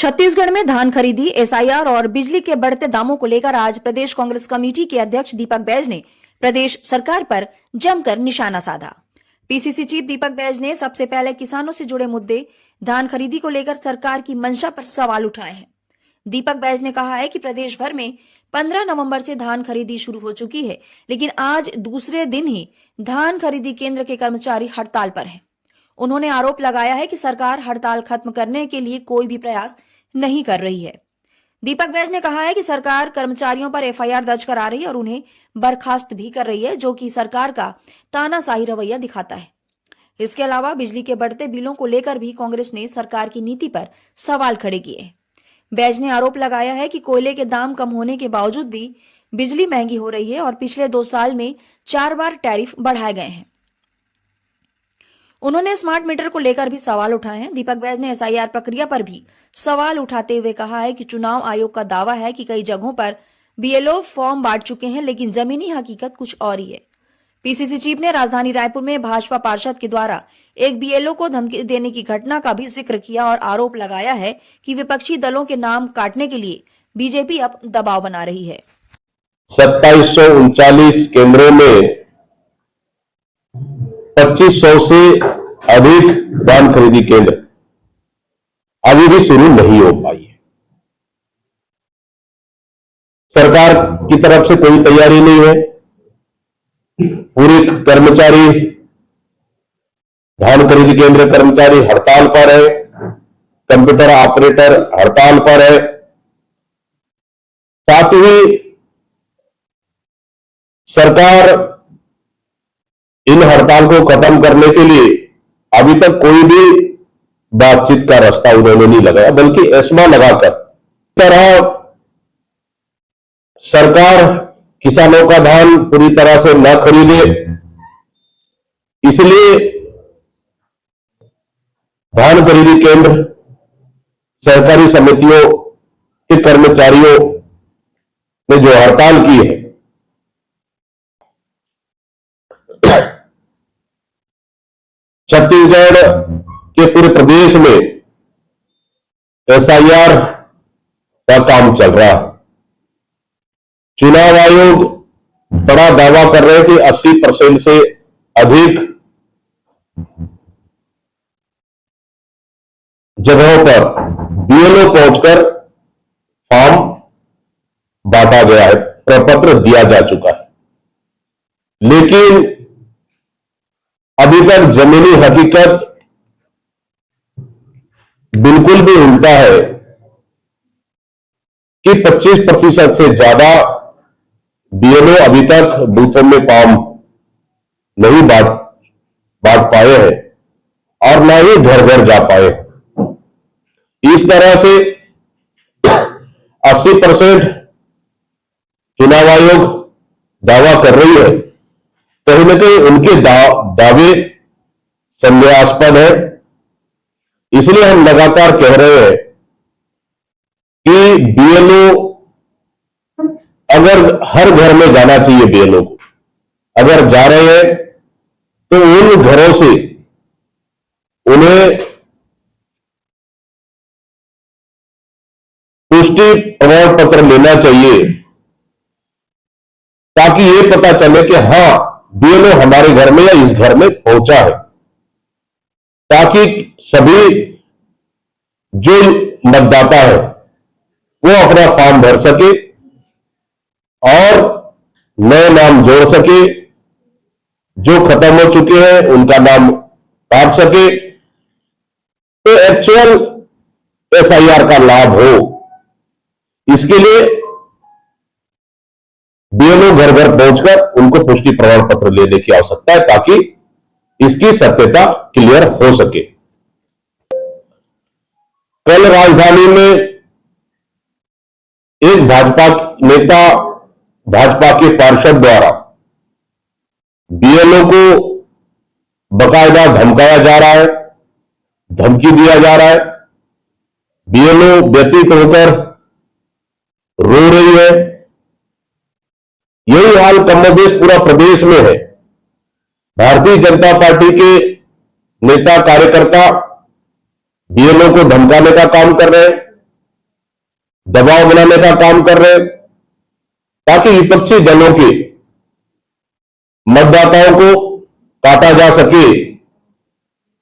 छत्तीसगढ़ में धान खरीदी, एसआईआर और बिजली के बढ़ते दामों को लेकर आज प्रदेश कांग्रेस कमेटी के अध्यक्ष दीपक बैज ने प्रदेश सरकार पर जमकर निशाना साधा। पीसीसी चीफ दीपक बैज ने सबसे पहले किसानों से जुड़े मुद्दे धान खरीदी को लेकर सरकार की मंशा पर सवाल उठाए हैं। दीपक बैज ने कहा है कि प्रदेश भर में 15 नवंबर से धान खरीदी शुरू हो चुकी है, लेकिन आज दूसरे दिन ही धान खरीदी केंद्र के कर्मचारी हड़ताल पर हैं। उन्होंने आरोप लगाया है कि सरकार हड़ताल खत्म करने के लिए कोई भी प्रयास नहीं कर रही है। दीपक बैज ने कहा है कि सरकार कर्मचारियों पर एफआईआर दर्ज करा रही है और उन्हें बर्खास्त भी कर रही है, जो कि सरकार का तानाशाही रवैया दिखाता है। इसके अलावा बिजली के बढ़ते बिलों को लेकर भी कांग्रेस ने सरकार की नीति पर सवाल खड़े किए। बैज ने आरोप लगाया है कि कोयले के दाम कम होने के बावजूद भी बिजली महंगी हो रही है और पिछले 2 साल में 4 बार टैरिफ बढ़ाए गए हैं। उन्होंने स्मार्ट मीटर को लेकर भी सवाल उठाए हैं। दीपक बैज ने एसआईआर प्रक्रिया पर भी सवाल उठाते हुए कहा है कि चुनाव आयोग का दावा है कि कई जगहों पर बीएलओ फॉर्म बांट चुके हैं, लेकिन जमीनी हकीकत कुछ और ही है। पीसीसी चीफ ने राजधानी रायपुर में भाजपा पार्षद के द्वारा एक बीएलओ को धमकी देने की घटना का भी जिक्र किया और आरोप लगाया है कि विपक्षी दलों के नाम काटने के लिए बीजेपी अब दबाव बना रही है। 2739 केंद्रों में 2500 से अधिक धान खरीदी केंद्र अभी भी शुरू नहीं हो पाई है। सरकार की तरफ से कोई तैयारी नहीं है। पूरे कर्मचारी, धान खरीदी केंद्र कर्मचारी हड़ताल पर है, कंप्यूटर ऑपरेटर हड़ताल पर है। साथ ही सरकार इन हड़ताल को खत्म करने के लिए अभी तक कोई भी बातचीत का रास्ता उन्होंने नहीं लगाया, बल्कि एस्मा लगाकर तरह सरकार किसानों का धान पूरी तरह से न खरीदे, इसलिए धान खरीदी केंद्र सहकारी समितियों के कर्मचारियों ने जो हड़ताल की है, छत्तीसगढ़ के पूरे प्रदेश में एसआईआर का काम चल रहा है। चुनाव आयोग बड़ा दावा कर रहे हैं कि 80% से अधिक जगहों पर बीएलओ पहुंचकर फॉर्म बांटा गया है, प्रपत्र दिया जा चुका है, लेकिन अभी तक जमीनी हकीकत बिल्कुल भी उल्टा है कि 25% से ज्यादा बीएलओ अभी तक बूथों में फॉर्म नहीं बांट पाए हैं और ना ही घर घर जा पाए। इस तरह से 80% चुनाव आयोग दावा कर रही है, कहीं ना कहीं उनके दावे संदेहास्पद है। इसलिए हम लगातार कह रहे हैं कि बीएलओ अगर हर घर में जाना चाहिए, बीएलओ को अगर जा रहे हैं तो उन घरों से उन्हें पुष्टि प्रमाण पत्र लेना चाहिए, ताकि यह पता चले कि हां बीएलओ हमारे घर में या इस घर में पहुंचा है, ताकि सभी जो मतदाता है वो अपना फॉर्म भर सके और नए नाम जोड़ सके, जो खत्म हो चुके हैं उनका नाम काट सके, तो एक्चुअल एसआईआर का लाभ हो। इसके लिए बीएलओ घर घर पहुंचकर उनको पुष्टि प्रमाण पत्र लेने की आवश्यकता है, ताकि इसकी सत्यता क्लियर हो सके। कल राजधानी में एक भाजपा नेता, भाजपा के पार्षद द्वारा बीएलओ को बकायदा धमकाया जा रहा है, धमकी दिया जा रहा है। बीएलओ व्यतीत होकर रो रही है। यही हाल कमोबेश पूरा प्रदेश में है। भारतीय जनता पार्टी के नेता कार्यकर्ता बीएलओ को धमकाने का काम कर रहे हैं। दबाव बनाने का काम कर रहे हैं, ताकि विपक्षी दलों के मतदाताओं को काटा जा सके,